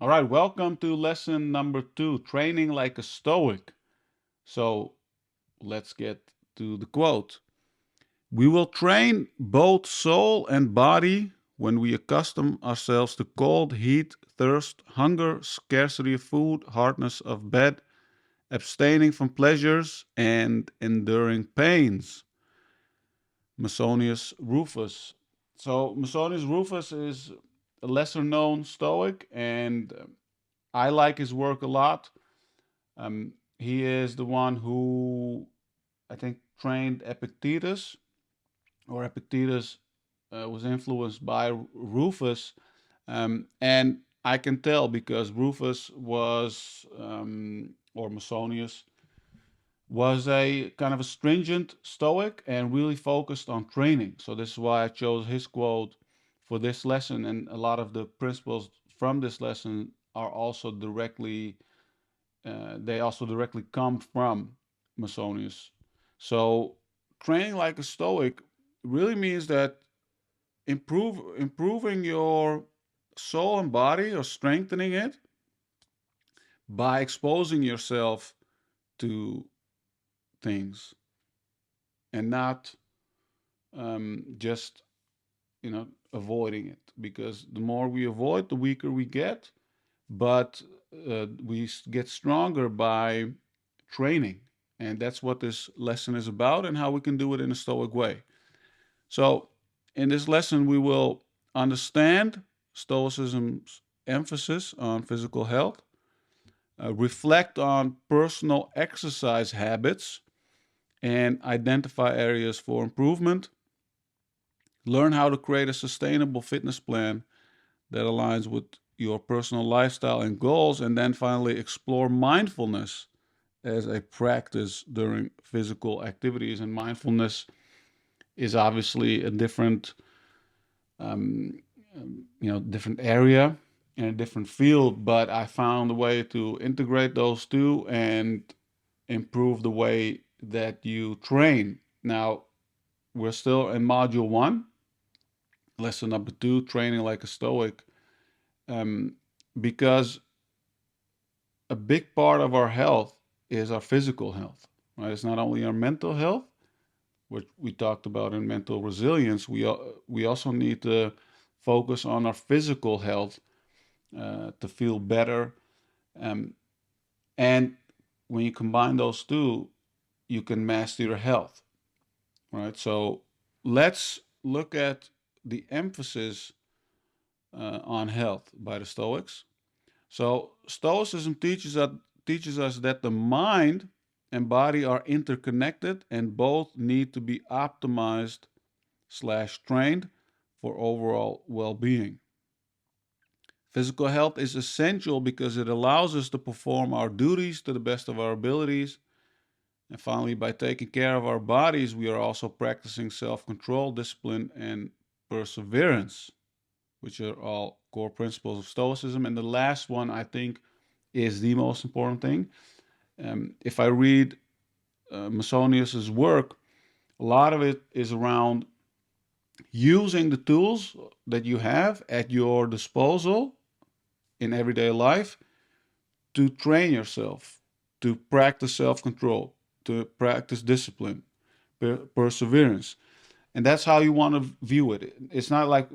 All right, welcome to lesson number 2, training like a Stoic. So let's get to the quote. We will train both soul and body when we accustom ourselves to cold, heat, thirst, hunger, scarcity of food, hardness of bed, abstaining from pleasures, and enduring pains. Musonius Rufus. So Musonius Rufus is a lesser known Stoic, and I like his work a lot. He is the one who I think trained Epictetus, or Epictetus was influenced by Rufus, and I can tell because Rufus was, or Musonius, was a kind of a stringent Stoic and really focused on training. So this is why I chose his quote for this lesson, and a lot of the principles from this lesson are also directly they also directly come from Musonius. So training like a Stoic really means that improving your soul and body, or strengthening it by exposing yourself to things, and not just avoiding it, because the more we avoid, the weaker we get. But we get stronger by training. And that's what this lesson is about, and how we can do it in a Stoic way. So, in this lesson, we will understand Stoicism's emphasis on physical health, reflect on personal exercise habits, and identify areas for improvement, learn how to create a sustainable fitness plan that aligns with your personal lifestyle and goals, and then finally explore mindfulness as a practice during physical activities. And mindfulness is obviously a different, different area and a different field. But I found a way to integrate those two and improve the way that you train. Now we're still in module 1, lesson number 2, training like a Stoic, um, because a big part of our health is our physical health. Right? It's not only our mental health, which we talked about in mental resilience. We also need to focus on our physical health to feel better. Um, and when you combine those two, you can master your health. Right. So let's look at the emphasis on health by the Stoics. So Stoicism teaches us that the mind and body are interconnected, and both need to be optimized slash trained for overall well-being. Physical health is essential because it allows us to perform our duties to the best of our abilities. And finally, by taking care of our bodies, we are also practicing self-control, discipline, and perseverance, which are all core principles of Stoicism. And the last one, I think, is the most important thing. If I read Musonius's work, a lot of it is around using the tools that you have at your disposal in everyday life to train yourself, to practice self control, to practice discipline, perseverance. And that's how you want to view it. It's not like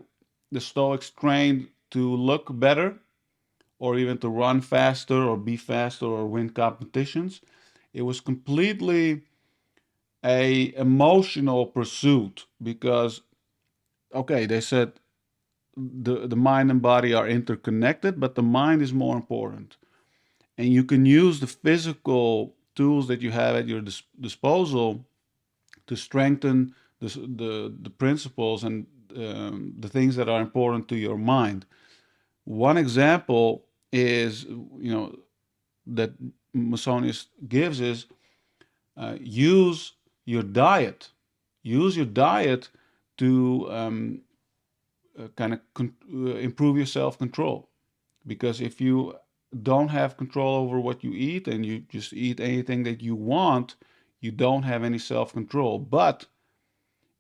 the Stoics trained to look better, or even to run faster or be faster or win competitions. It was completely a emotional pursuit, because okay, they said the mind and body are interconnected, but the mind is more important. And you can use the physical tools that you have at your disposal to strengthen the principles and the things that are important to your mind. One example is, that Musonius gives is use your diet. Use your diet to kind of improve your self control. Because if you don't have control over what you eat and you just eat anything that you want, you don't have any self control. But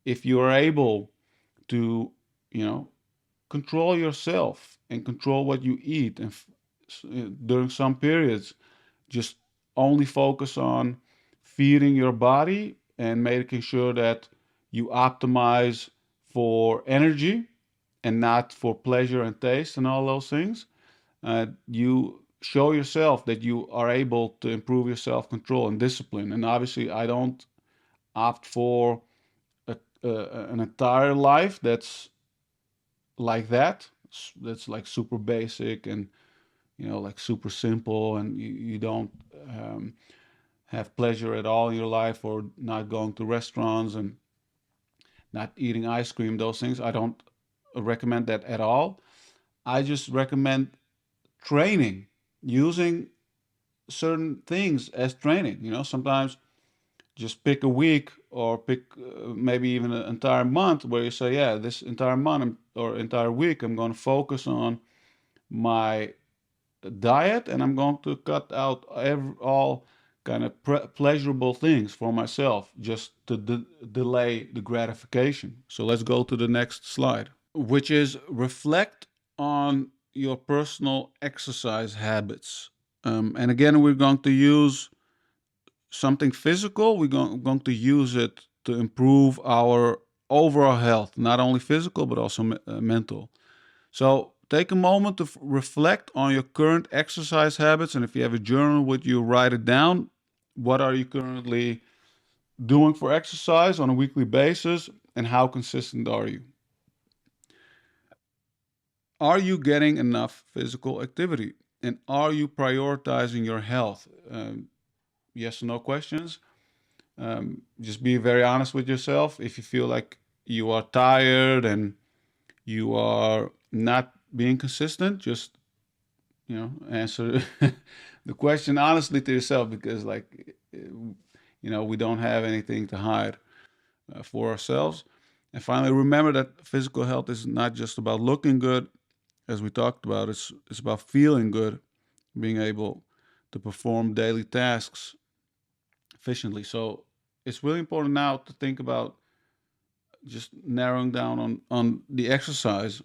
if you are able to, you know, control yourself and control what you eat, and during some periods, just only focus on feeding your body and making sure that you optimize for energy and not for pleasure and taste and all those things. You show yourself that you are able to improve your self control and discipline. And obviously, I don't opt for a, an entire life that's like that. That's like super basic and like super simple, and you don't um, have pleasure at all in your life, or not going to restaurants and not eating ice cream. Those things I don't recommend that at all. I just recommend training, using certain things as training. Sometimes just pick a week or pick maybe even an entire month where you say, yeah, this entire month or entire week, I'm going to focus on my diet, and I'm going to cut out all kind of pleasurable things for myself just to delay the gratification. So let's go to the next slide, which is reflect on your personal exercise habits. And again, we're going to use something physical. We're going to use it to improve our overall health, not only physical, but also mental. So take a moment to reflect on your current exercise habits. And if you have a journal with you, write it down. What are you currently doing for exercise on a weekly basis? And how consistent are you? Are you getting enough physical activity? And are you prioritizing your health? Yes or no questions. Just be very honest with yourself. If you feel like you are tired and you are not being consistent, just answer the question honestly to yourself, because like we don't have anything to hide for ourselves. And finally, remember that physical health is not just about looking good, as we talked about. It's about feeling good, being able to perform daily tasks efficiently. So it's really important now to think about just narrowing down on the exercise.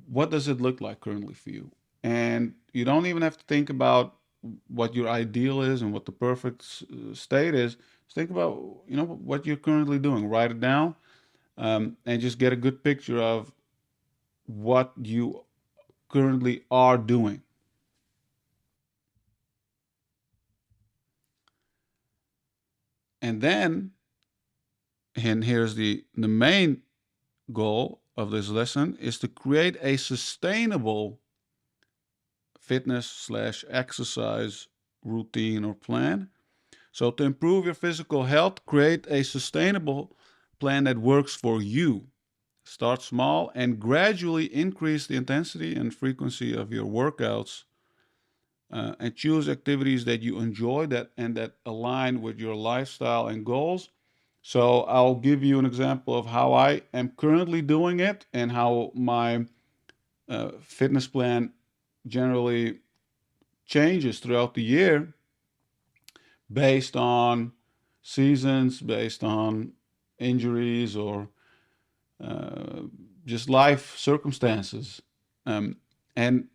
What does it look like currently for you? And you don't even have to think about what your ideal is and what the perfect state is. Just think about what you're currently doing. Write it down, and just get a good picture of what you currently are doing. And then, and here's the main goal of this lesson, is to create a sustainable fitness slash exercise routine or plan. So, to improve your physical health, create a sustainable plan that works for you. Start small and gradually increase the intensity and frequency of your workouts, and choose activities that you enjoy that align with your lifestyle and goals. So, I'll give you an example of how I am currently doing it and how my fitness plan generally changes throughout the year based on seasons, based on injuries, or uh, just life circumstances. And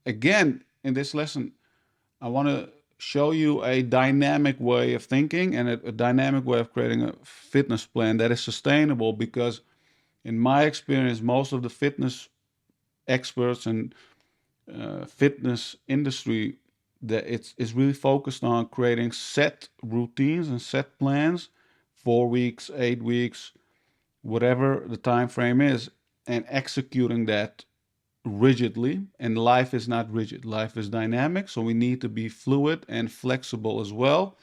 again, in this lesson, I want to show you a dynamic way of thinking and a dynamic way of creating a fitness plan that is sustainable, because in my experience, most of the fitness experts and fitness industry, that it's really focused on creating set routines and set plans, 4 weeks, 8 weeks, whatever the time frame is, and executing that rigidly. And life is not rigid, life is dynamic, so we need to be fluid and flexible as well.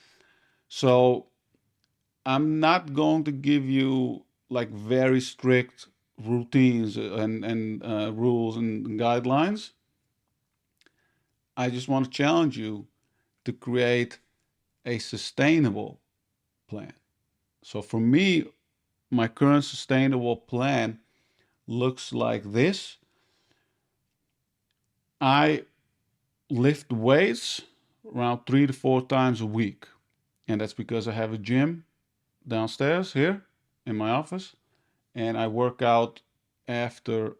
So I'm not going to give you like very strict routines and rules and guidelines. I just want to challenge you to create a sustainable plan. So for me, my current sustainable plan looks like this. I lift weights around 3 to 4 times a week. And that's because I have a gym downstairs here in my office. And I work out after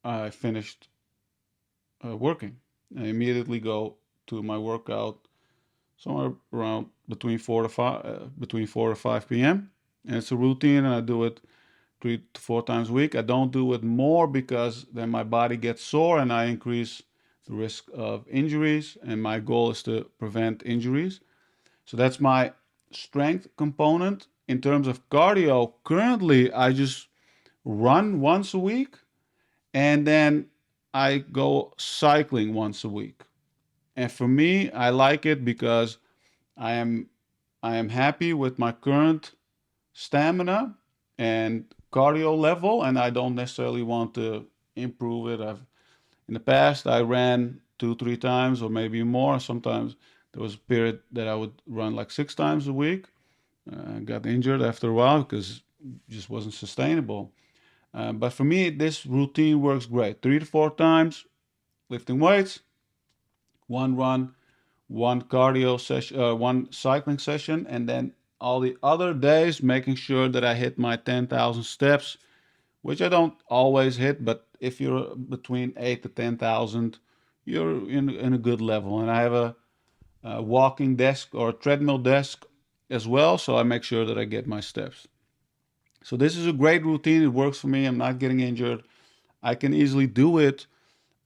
I finished working. I immediately go to my workout somewhere around between 4 to 5 p.m. And it's a routine, and I do it 3 to 4 times a week. I don't do it more because then my body gets sore and I increase the risk of injuries. And my goal is to prevent injuries. So that's my strength component. In terms of cardio, currently I just run once a week, and then I go cycling once a week. And for me, I like it because I am I am happy with my current stamina and cardio level, and I don't necessarily want to improve it. I've In the past I ran 2, 3 times or maybe more. Sometimes there was a period that I would run like 6 times a week. I got injured after a while because it just wasn't sustainable. But for me, this routine works great. 3 to 4 times lifting weights, one run, one cardio session, one cycling session, and then all the other days making sure that I hit my 10,000 steps, which I don't always hit, but if you're between 8 to 10,000, you're in a good level. And I have a walking desk or a treadmill desk as well, so I make sure that I get my steps. So this is a great routine. It works for me. I'm not getting injured. I can easily do it,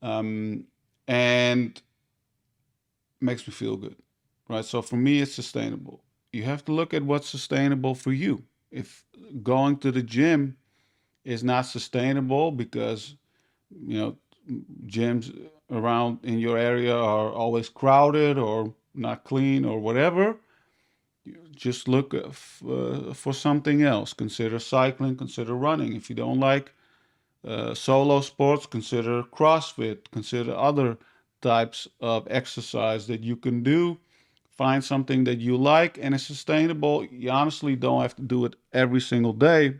um, and makes me feel good, right? So for me, it's sustainable. You have to look at what's sustainable for you. If going to the gym is not sustainable because, you know, gyms around in your area are always crowded or not clean or whatever, just look for something else. Consider cycling, consider running. If you don't like solo sports, consider CrossFit, consider other types of exercise that you can do. Find something that you like and is sustainable. You honestly don't have to do it every single day.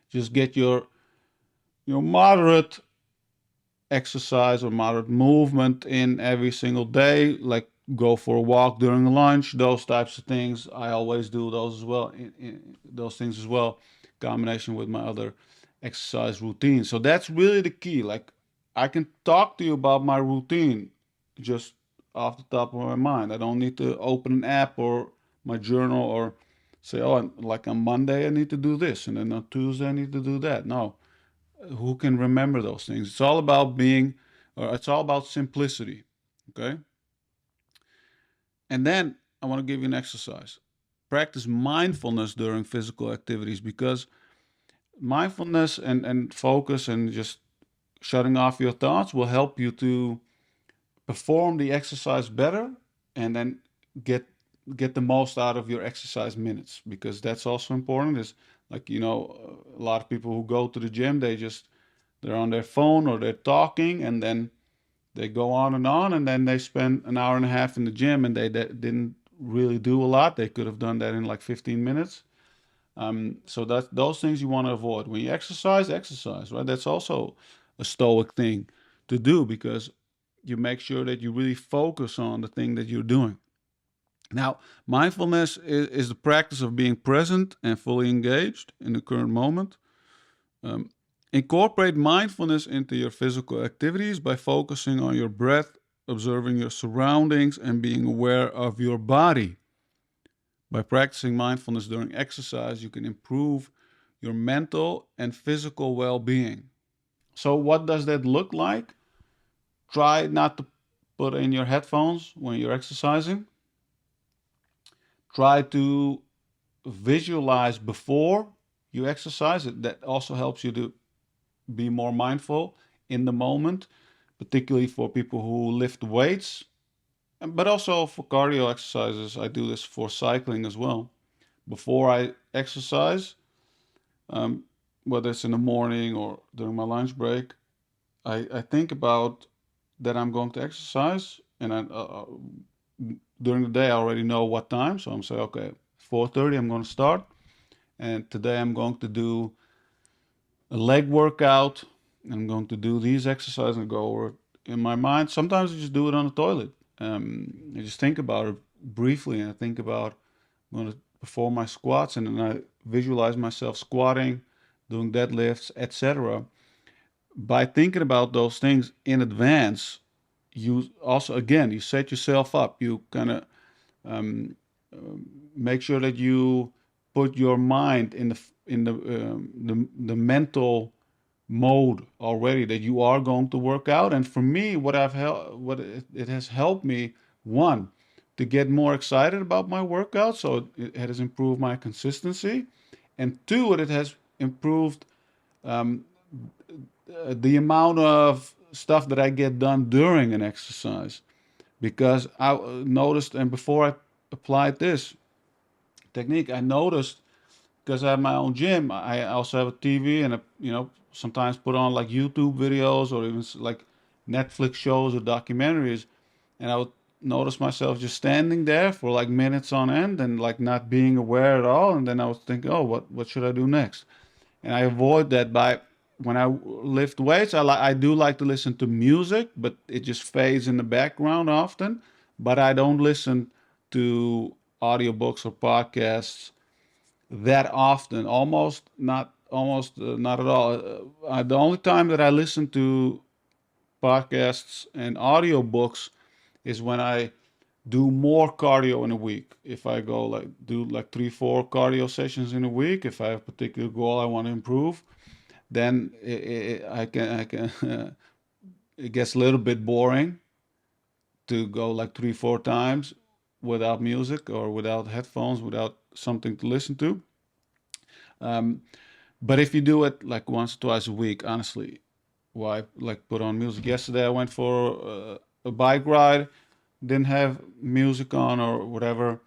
Just get your moderate exercise or moderate movement in every single day, like go for a walk during lunch, those types of things. I always do those as well, those things as well, combination with my other exercise routine. So that's really the key. Like, I can talk to you about my routine just off the top of my mind. I don't need to open an app or my journal or say, oh, like on Monday I need to do this, and then on Tuesday I need to do that. No, who can remember those things? It's all about being, or it's all about simplicity. Okay. And then I want to give you an exercise. Practice mindfulness during physical activities, because mindfulness and focus and just shutting off your thoughts will help you to perform the exercise better, and then get get the most out of your exercise minutes, because that's also important. Is like, a lot of people who go to the gym, they're on their phone or they're talking, and then they go on, and then they spend an hour and a half in the gym, and they didn't really do a lot. They could have done that in like 15 minutes. So that those things you want to avoid. When you exercise, right? That's also a Stoic thing to do, because you make sure that you really focus on the thing that you're doing. Now, mindfulness is the practice of being present and fully engaged in the current moment. Um, Incorporate mindfulness into your physical activities by focusing on your breath, observing your surroundings, and being aware of your body. By practicing mindfulness during exercise, you can improve your mental and physical well being. So, what does that look like? Try not to put in your headphones when you're exercising. Try to visualize before you exercise. That also helps you to be more mindful in the moment, particularly for people who lift weights, but also for cardio exercises. I do this for cycling as well. Before I exercise, um, whether it's in the morning or during my lunch break, I think about that I'm going to exercise, and during the day I already know what time, so I'm saying, okay, 4:30 I'm going to start, and today I'm going to do a leg workout. I'm going to do these exercises and go over it in my mind. Sometimes I just do it on the toilet. I just think about it briefly, and I think about I'm going to perform my squats, and then I visualize myself squatting, doing deadlifts, etc. by thinking about those things in advance, you also, again, you set yourself up. You kind of um, make sure that you put your mind in the mental mode already that you are going to work out. And for me, what it has helped me, one, to get more excited about my workout, so it has improved my consistency, and two, it has improved um, the amount of stuff that I get done during an exercise. Because I noticed, and before I applied this technique, I noticed, because I have my own gym, I also have a TV, and sometimes put on like YouTube videos or even like Netflix shows or documentaries, and I would notice myself just standing there for like minutes on end and like not being aware at all, and then I would think, oh, what should I do next? And I avoid that by, when I lift weights, I do like to listen to music, but it just fades in the background often. But I don't listen to audiobooks or podcasts that often. Almost not at all. The only time that I listen to podcasts and audiobooks is when I do more cardio in a week. If I go like do like 3, 4 cardio sessions in a week, if I have a particular goal I want to improve, then I can it gets a little bit boring to go like 3, 4 times without music or without headphones, without something to listen to. Um, but if you do it like once or twice a week, honestly, why like put on music? Yesterday I went for a bike ride, didn't have music on or whatever,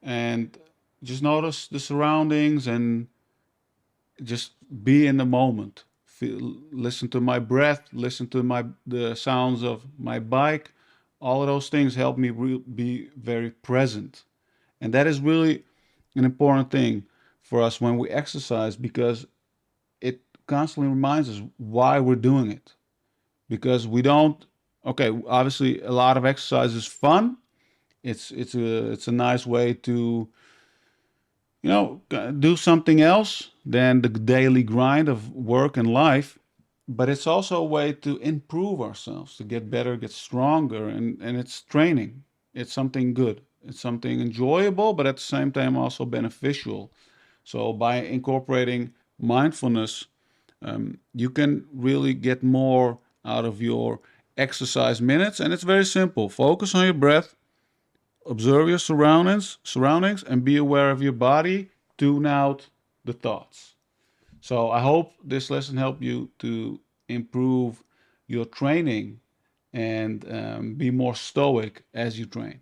and just notice the surroundings and just be in the moment. Listen to my breath, listen to the sounds of my bike. All of those things help me be very present, and that is really an important thing for us when we exercise, because it constantly reminds us why we're doing it. Because we don't. Okay, obviously, a lot of exercise is fun. It's a nice way to do something else than the daily grind of work and life. But it's also a way to improve ourselves, to get better, get stronger, and it's training. It's something good. It's something enjoyable, but at the same time also beneficial. So by incorporating mindfulness, you can really get more out of your exercise minutes, and it's very simple. Focus on your breath, observe your surroundings, and be aware of your body. Tune out the thoughts. So I hope this lesson helped you to improve your training and be more stoic as you train.